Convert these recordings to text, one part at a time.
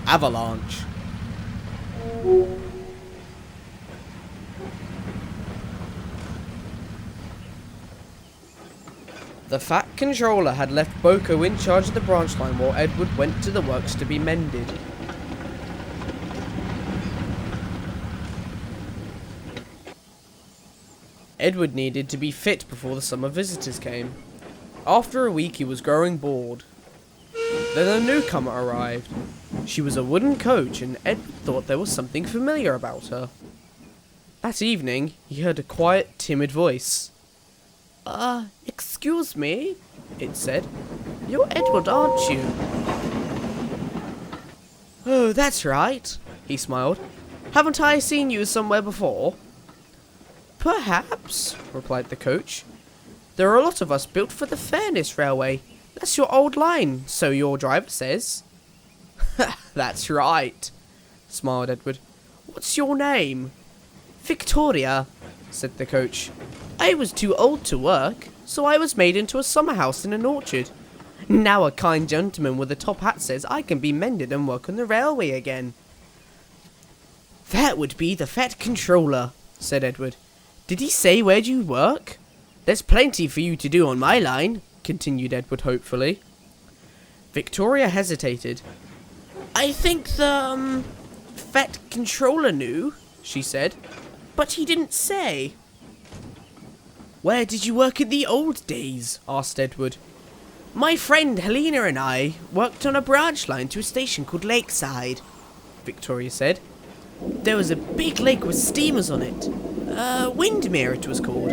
Avalanche. The Fat Controller had left Boko in charge of the branch line while Edward went to the works to be mended. Edward needed to be fit before the summer visitors came. After a week he was growing bored. Then a newcomer arrived. She was a wooden coach and Edward thought there was something familiar about her. That evening he heard a quiet, timid voice. Excuse me, it said. You're Edward, aren't you? Oh, that's right, he smiled. Haven't I seen you somewhere before? Perhaps, replied the coach. There are a lot of us built for the Fairness Railway. That's your old line, so your driver says. That's right, smiled Edward. What's your name? Victoria, said the coach. I was too old to work, so I was made into a summer house in an orchard. Now a kind gentleman with a top hat says I can be mended and work on the railway again. That would be the Fat Controller, said Edward. Did he say where'd you work? There's plenty for you to do on my line, continued Edward hopefully. Victoria hesitated. I think the, Fat Controller knew, she said, but he didn't say. Where did you work in the old days? Asked Edward. My friend Helena and I worked on a branch line to a station called Lakeside, Victoria said. There was a big lake with steamers on it. Windmere it was called.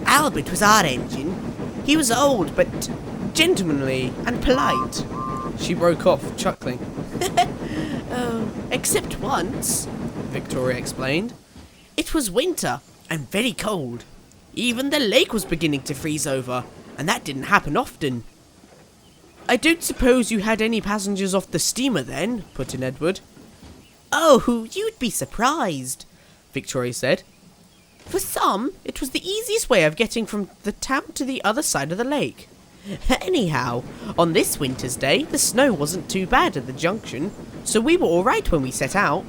Albert was our engine. He was old, but gentlemanly and polite. She broke off, chuckling. Except once, Victoria explained. It was winter and very cold. Even the lake was beginning to freeze over, and that didn't happen often. I don't suppose you had any passengers off the steamer then, put in Edward. Oh, you'd be surprised, Victoria said. For some, it was the easiest way of getting from the town to the other side of the lake. Anyhow, on this winter's day, the snow wasn't too bad at the junction, so we were all right when we set out.